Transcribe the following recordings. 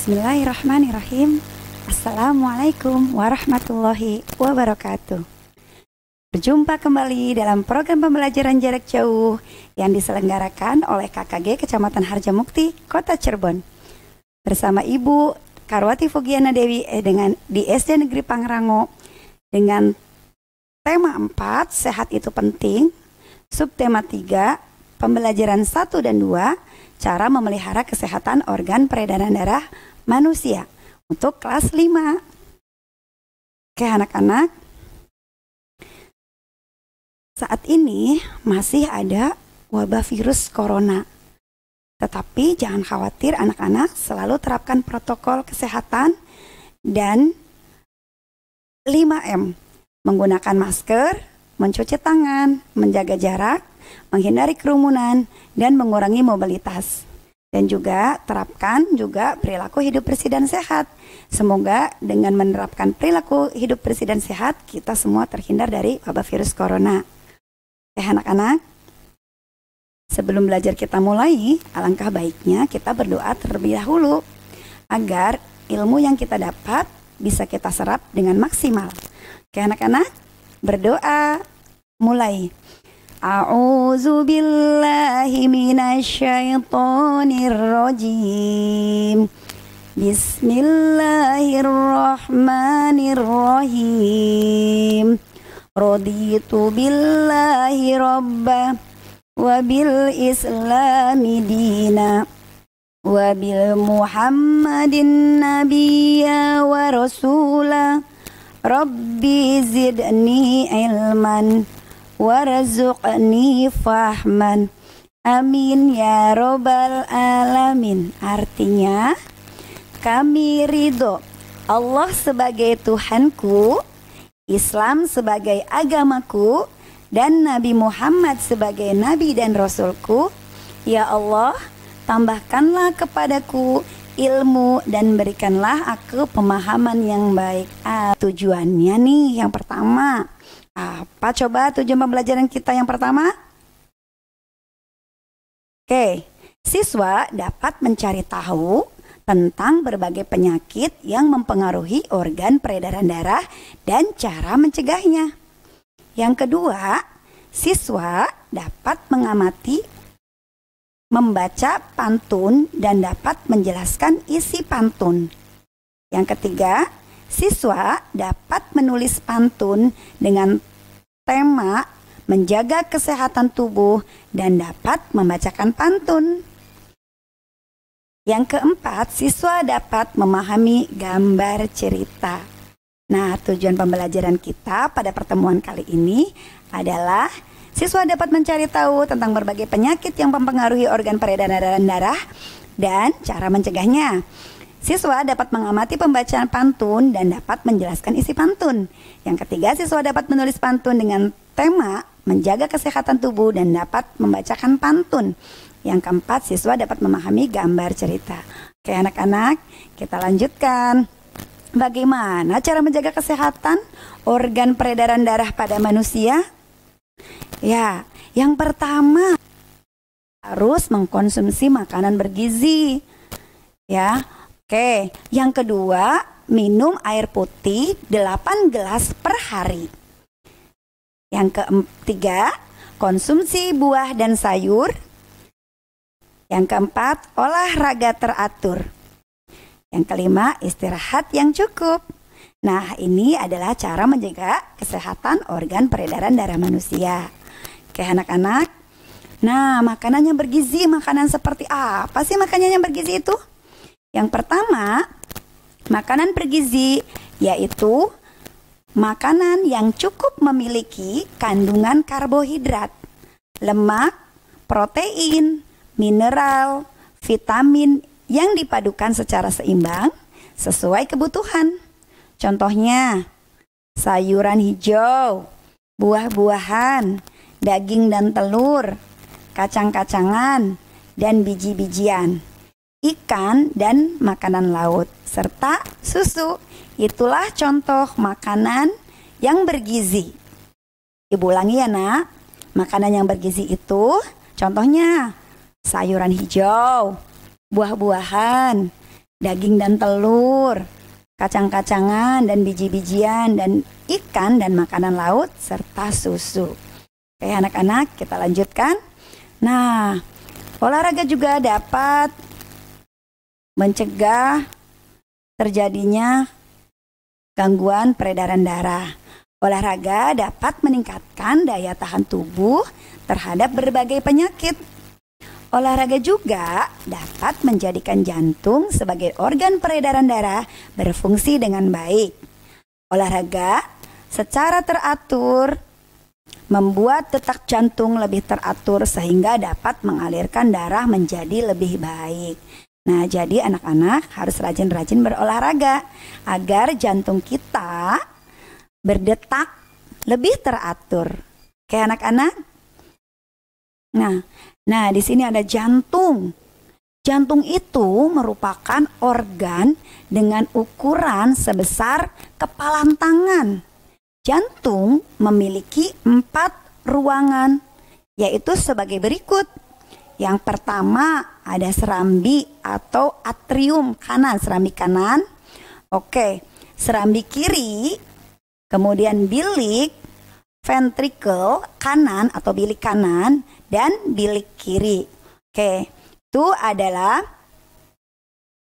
Bismillahirrahmanirrahim. Assalamualaikum warahmatullahi wabarakatuh. Berjumpa kembali dalam program pembelajaran jarak jauh yang diselenggarakan oleh KKG Kecamatan Harjamukti, Kota Cirebon. Bersama Ibu Karwati Fugiana Dewi di SD Negeri Pangrango dengan tema 4, sehat itu penting. Subtema 3, pembelajaran 1 dan 2, cara memelihara kesehatan organ peredaran darah manusia untuk kelas 5. Oke anak-anak, saat ini masih ada wabah virus corona. Tetapi jangan khawatir anak-anak, selalu terapkan protokol kesehatan dan 5M. Menggunakan masker, mencuci tangan, menjaga jarak, menghindari kerumunan, dan mengurangi mobilitas. Dan juga terapkan juga perilaku hidup bersih dan sehat. Semoga dengan menerapkan perilaku hidup bersih dan sehat, kita semua terhindar dari wabah virus corona. Anak-anak, sebelum belajar kita mulai, alangkah baiknya kita berdoa terlebih dahulu agar ilmu yang kita dapat bisa kita serap dengan maksimal. Oke anak-anak, berdoa mulai. A'udzu billahi minasyaitonir rajim. Bismillahirrahmanirrahim. Raditu billahi rabba wa bil islami dina wa bil muhammadin nabiyya wa rasula. Rabbi zidni ilman warzuqni fahman. Amin ya robbal alamin. Artinya, kami ridho Allah sebagai Tuhanku, Islam sebagai agamaku, dan Nabi Muhammad sebagai Nabi dan Rasulku. Ya Allah, tambahkanlah kepadaku ilmu dan berikanlah aku pemahaman yang baik. Tujuannya nih yang pertama. Apa coba tujuan pembelajaran kita yang pertama? Oke, siswa dapat mencari tahu tentang berbagai penyakit yang mempengaruhi organ peredaran darah dan cara mencegahnya. Yang kedua, siswa dapat mengamati, membaca pantun dan dapat menjelaskan isi pantun. Yang ketiga, siswa dapat menulis pantun dengan tema menjaga kesehatan tubuh dan dapat membacakan pantun. Yang keempat, siswa dapat memahami gambar cerita. Nah, tujuan pembelajaran kita pada pertemuan kali ini adalah siswa dapat mencari tahu tentang berbagai penyakit yang mempengaruhi organ peredaran darah dan cara mencegahnya. Siswa dapat mengamati pembacaan pantun dan dapat menjelaskan isi pantun. Yang ketiga, siswa dapat menulis pantun dengan tema menjaga kesehatan tubuh dan dapat membacakan pantun. Yang keempat, siswa dapat memahami gambar cerita. Oke anak-anak, kita lanjutkan. Bagaimana cara menjaga kesehatan organ peredaran darah pada manusia? Ya, yang pertama harus mengkonsumsi makanan bergizi. Ya. Oke, yang kedua, minum air putih 8 gelas per hari. Yang ketiga, konsumsi buah dan sayur. Yang keempat, olahraga teratur. Yang kelima, istirahat yang cukup. Nah, ini adalah cara menjaga kesehatan organ peredaran darah manusia. Oke anak-anak, nah makanan yang bergizi, makanan seperti apa sih makanan yang bergizi itu? Yang pertama, makanan bergizi yaitu makanan yang cukup memiliki kandungan karbohidrat, lemak, protein, mineral, vitamin yang dipadukan secara seimbang sesuai kebutuhan. Contohnya, sayuran hijau, buah-buahan, daging dan telur, kacang-kacangan, dan biji-bijian, ikan dan makanan laut, serta susu. Itulah contoh makanan yang bergizi. Ibu ulangi ya nak, makanan yang bergizi itu contohnya sayuran hijau, buah-buahan, daging dan telur, kacang-kacangan dan biji-bijian, dan ikan dan makanan laut, serta susu. Oke anak-anak, kita lanjutkan. Nah, olahraga juga dapat mencegah terjadinya gangguan peredaran darah. Olahraga dapat meningkatkan daya tahan tubuh terhadap berbagai penyakit. Olahraga juga dapat menjadikan jantung sebagai organ peredaran darah berfungsi dengan baik. Olahraga secara teratur membuat detak jantung lebih teratur sehingga dapat mengalirkan darah menjadi lebih baik. Nah, jadi anak-anak harus rajin-rajin berolahraga agar jantung kita berdetak lebih teratur. Oke anak-anak? Nah, di sini ada jantung. Jantung itu merupakan organ dengan ukuran sebesar kepalan tangan. Jantung memiliki 4 ruangan, yaitu sebagai berikut. Yang pertama ada serambi atau atrium kanan, serambi kanan. Oke, serambi kiri, kemudian bilik, ventricle kanan atau bilik kanan, dan bilik kiri. Oke, itu adalah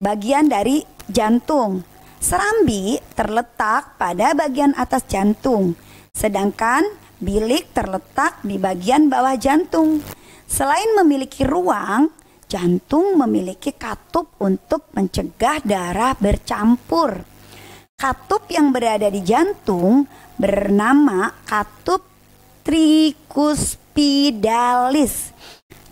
bagian dari jantung. Serambi terletak pada bagian atas jantung, sedangkan bilik terletak di bagian bawah jantung. Selain memiliki ruang, jantung memiliki katup untuk mencegah darah bercampur. Katup yang berada di jantung bernama katup trikuspidalis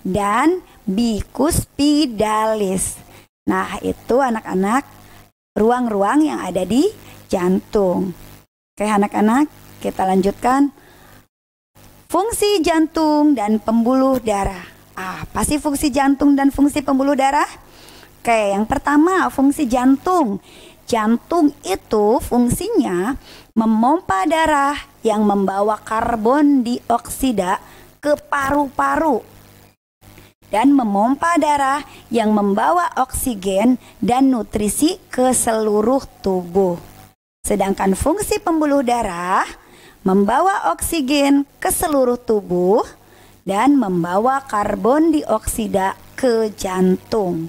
dan bikuspidalis. Nah, itu anak-anak ruang-ruang yang ada di jantung. Oke anak-anak, kita lanjutkan. Fungsi jantung dan pembuluh darah. Apa sih fungsi jantung dan fungsi pembuluh darah? Oke, yang pertama fungsi jantung. Jantung itu fungsinya memompa darah yang membawa karbon dioksida ke paru-paru dan memompa darah yang membawa oksigen dan nutrisi ke seluruh tubuh. Sedangkan fungsi pembuluh darah membawa oksigen ke seluruh tubuh dan membawa karbon dioksida ke jantung.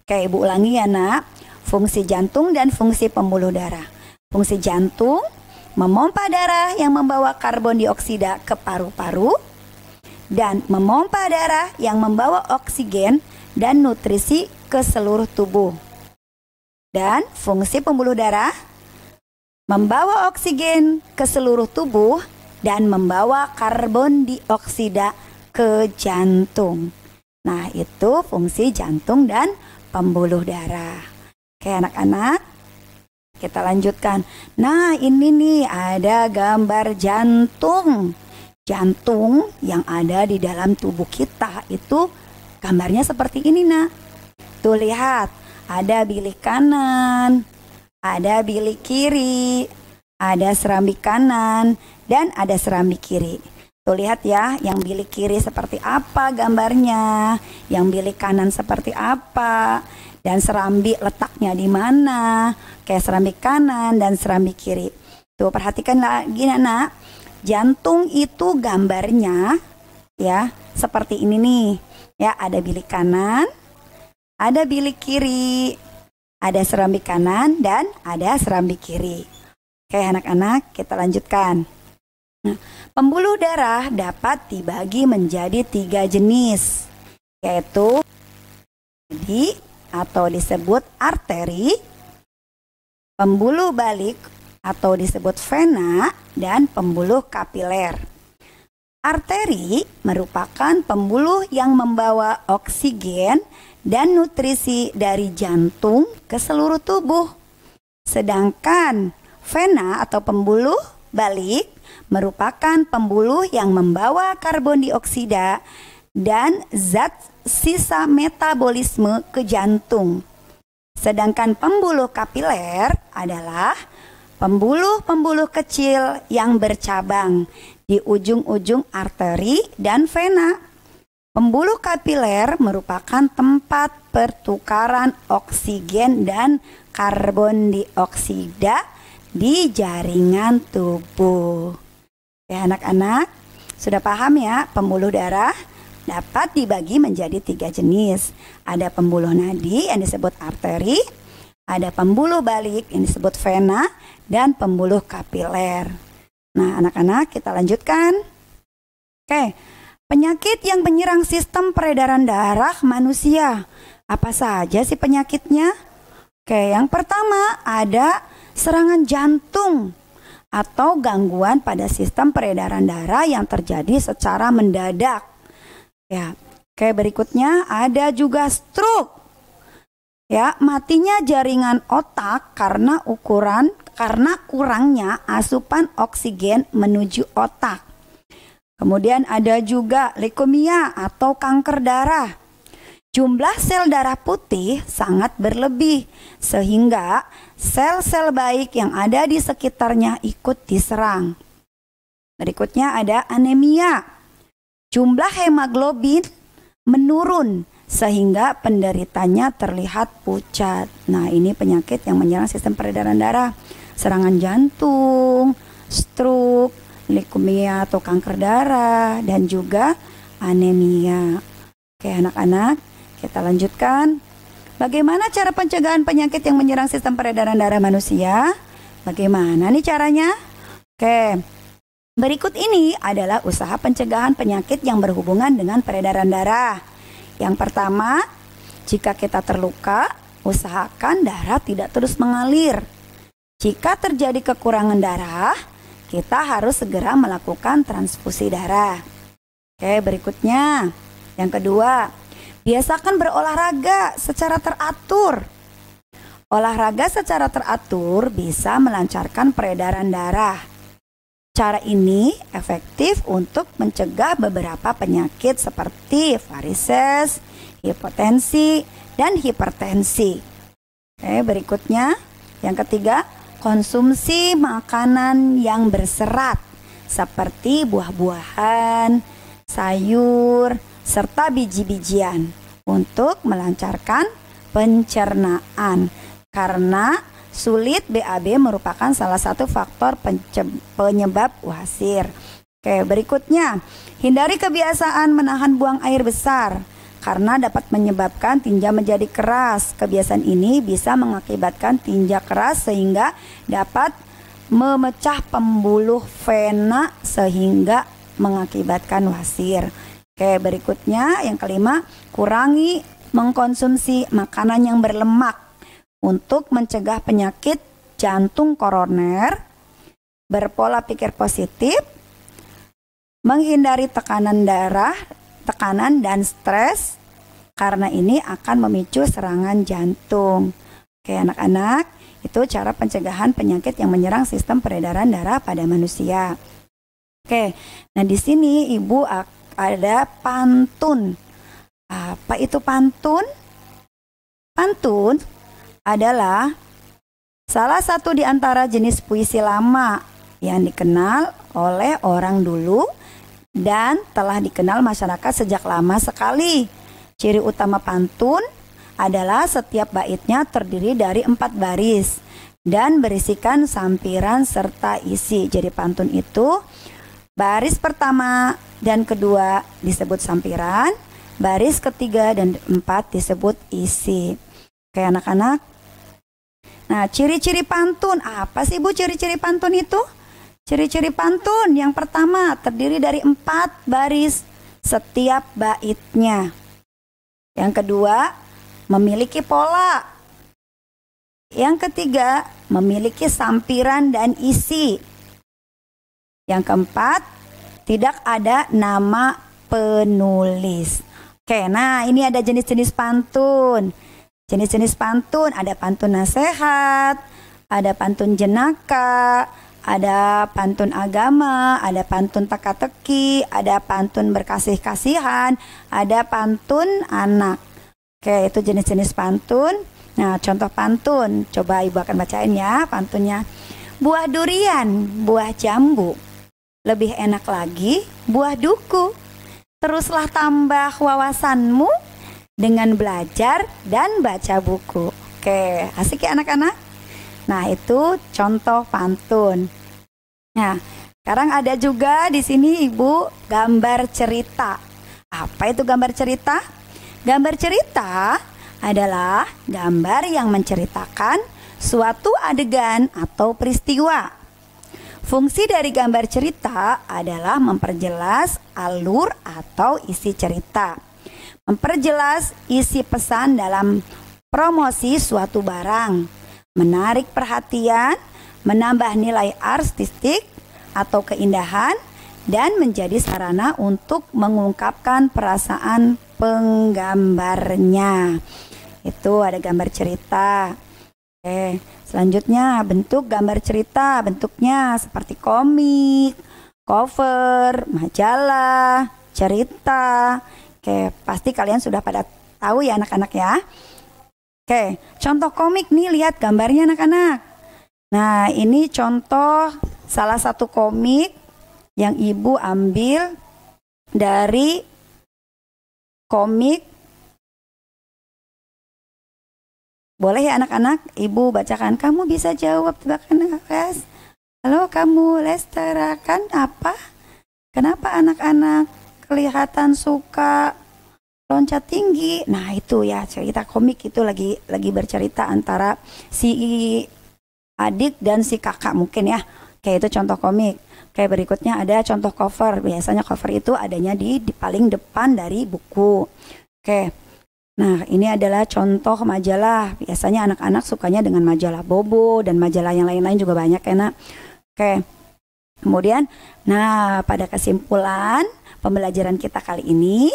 Oke, Ibu ulangi ya nak. Fungsi jantung dan fungsi pembuluh darah. Fungsi jantung memompa darah yang membawa karbon dioksida ke paru-paru dan memompa darah yang membawa oksigen dan nutrisi ke seluruh tubuh. Dan fungsi pembuluh darah membawa oksigen ke seluruh tubuh dan membawa karbon dioksida ke jantung. Nah, itu fungsi jantung dan pembuluh darah. Oke anak-anak, kita lanjutkan. Nah, ini nih ada gambar jantung. Jantung yang ada di dalam tubuh kita itu gambarnya seperti ini nak. Tuh lihat, ada bilik kanan, ada bilik kiri, ada serambi kanan, dan ada serambi kiri. Tuh lihat ya, yang bilik kiri seperti apa gambarnya, yang bilik kanan seperti apa, dan serambi letaknya di mana, kayak serambi kanan dan serambi kiri. Tuh perhatikan lagi nak, jantung itu gambarnya ya seperti ini nih. Ya, ada bilik kanan, ada bilik kiri, ada serambi kanan dan ada serambi kiri. Oke anak-anak, kita lanjutkan. Nah, pembuluh darah dapat dibagi menjadi 3 jenis, yaitu atau disebut arteri, pembuluh balik atau disebut vena, dan pembuluh kapiler. Arteri merupakan pembuluh yang membawa oksigen dan nutrisi dari jantung ke seluruh tubuh. Sedangkan vena atau pembuluh balik merupakan pembuluh yang membawa karbon dioksida dan zat sisa metabolisme ke jantung. Sedangkan pembuluh kapiler adalah pembuluh-pembuluh kecil yang bercabang di ujung-ujung arteri dan vena. Pembuluh kapiler merupakan tempat pertukaran oksigen dan karbon dioksida di jaringan tubuh. Ya anak-anak, sudah paham ya, pembuluh darah dapat dibagi menjadi 3 jenis. Ada pembuluh nadi yang disebut arteri, ada pembuluh balik yang disebut vena, dan pembuluh kapiler. Nah anak-anak, kita lanjutkan. Oke, penyakit yang menyerang sistem peredaran darah manusia. Apa saja sih penyakitnya? Oke, yang pertama ada serangan jantung atau gangguan pada sistem peredaran darah yang terjadi secara mendadak. Ya, oke, berikutnya ada juga stroke. Ya, matinya jaringan otak karena kurangnya asupan oksigen menuju otak. Kemudian ada juga leukemia atau kanker darah. Jumlah sel darah putih sangat berlebih sehingga sel-sel baik yang ada di sekitarnya ikut diserang. Berikutnya ada anemia. Jumlah hemoglobin menurun sehingga penderitanya terlihat pucat. Nah, ini penyakit yang menyerang sistem peredaran darah. Serangan jantung, stroke, leukemia atau kanker darah, dan juga anemia. Oke anak-anak, kita lanjutkan. Bagaimana cara pencegahan penyakit yang menyerang sistem peredaran darah manusia? Bagaimana nih caranya? Oke, berikut ini adalah usaha pencegahan penyakit yang berhubungan dengan peredaran darah. Yang pertama, jika kita terluka, usahakan darah tidak terus mengalir. Jika terjadi kekurangan darah, kita harus segera melakukan transfusi darah. Oke, berikutnya. Yang kedua, biasakan berolahraga secara teratur. Olahraga secara teratur bisa melancarkan peredaran darah. Cara ini efektif untuk mencegah beberapa penyakit seperti varises, hipotensi, dan hipertensi. Oke, berikutnya. Yang ketiga, konsumsi makanan yang berserat seperti buah-buahan, sayur, serta biji-bijian untuk melancarkan pencernaan. Karena sulit BAB merupakan salah satu faktor penyebab wasir. Oke, berikutnya, hindari kebiasaan menahan buang air besar karena dapat menyebabkan tinja menjadi keras. Kebiasaan ini bisa mengakibatkan tinja keras sehingga dapat memecah pembuluh vena sehingga mengakibatkan wasir. Oke, berikutnya yang kelima, kurangi mengkonsumsi makanan yang berlemak untuk mencegah penyakit jantung koroner, berpola pikir positif, menghindari tekanan dan stres, karena ini akan memicu serangan jantung. Oke anak-anak, itu cara pencegahan penyakit yang menyerang sistem peredaran darah pada manusia. Oke, nah di sini Ibu ada pantun. Apa itu pantun? Pantun adalah salah satu di antara jenis puisi lama yang dikenal oleh orang dulu dan telah dikenal masyarakat sejak lama sekali. Ciri utama pantun adalah setiap baitnya terdiri dari 4 baris dan berisikan sampiran serta isi. Jadi pantun itu baris pertama dan kedua disebut sampiran, baris ketiga dan 4 disebut isi. Oke anak-anak. Nah, ciri-ciri pantun, apa sih Bu ciri-ciri pantun itu? Ciri-ciri pantun yang pertama terdiri dari 4 baris setiap baitnya. Yang kedua, memiliki pola. Yang ketiga, memiliki sampiran dan isi. Yang keempat, tidak ada nama penulis. Oke, nah ini ada jenis-jenis pantun. Jenis-jenis pantun, ada pantun nasihat, ada pantun jenaka, ada pantun agama, ada pantun teka-teki, ada pantun berkasih-kasihan, ada pantun anak. Oke, itu jenis-jenis pantun. Nah, contoh pantun, coba Ibu akan bacain ya pantunnya. Buah durian, buah jambu, lebih enak lagi buah duku. Teruslah tambah wawasanmu dengan belajar dan baca buku. Oke, asik ya anak-anak? Nah, itu contoh pantun. Nah, sekarang ada juga di sini Ibu gambar cerita. Apa itu gambar cerita? Gambar cerita adalah gambar yang menceritakan suatu adegan atau peristiwa. Fungsi dari gambar cerita adalah memperjelas alur atau isi cerita, memperjelas isi pesan dalam promosi suatu barang, menarik perhatian, menambah nilai artistik atau keindahan, dan menjadi sarana untuk mengungkapkan perasaan penggambarnya. Itu ada gambar cerita. Oke, selanjutnya bentuk gambar cerita, bentuknya seperti komik, cover, majalah, cerita. Oke, pasti kalian sudah pada tahu ya anak-anak ya. Oke, contoh komik nih, lihat gambarnya anak-anak. Nah, ini contoh salah satu komik yang Ibu ambil dari komik. Boleh ya anak-anak, Ibu bacakan. Kamu bisa jawab tebakan kelas. Halo kamu, Lester, kan apa? Kenapa anak-anak kelihatan suka loncat tinggi? Nah itu ya cerita komik itu lagi bercerita antara si adik dan si kakak mungkin ya. Kayak itu contoh komik. Kayak berikutnya ada contoh cover. Biasanya cover itu adanya di paling depan dari buku. Oke. Nah, ini adalah contoh majalah. Biasanya anak-anak sukanya dengan majalah Bobo dan majalah yang lain-lain juga banyak ya, Nak. Oke. Kemudian, nah pada kesimpulan pembelajaran kita kali ini,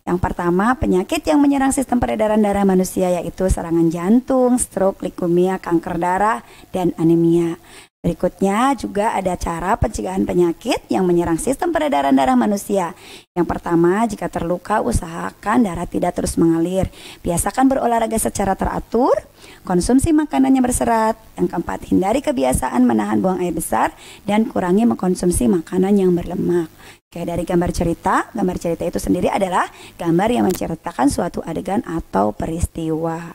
yang pertama penyakit yang menyerang sistem peredaran darah manusia yaitu serangan jantung, stroke, leukemia, kanker darah, dan anemia. Berikutnya juga ada cara pencegahan penyakit yang menyerang sistem peredaran darah manusia. Yang pertama, jika terluka usahakan darah tidak terus mengalir. Biasakan berolahraga secara teratur, konsumsi makanan yang berserat. Yang keempat, hindari kebiasaan menahan buang air besar dan kurangi mengkonsumsi makanan yang berlemak. Oke, dari gambar cerita itu sendiri adalah gambar yang menceritakan suatu adegan atau peristiwa.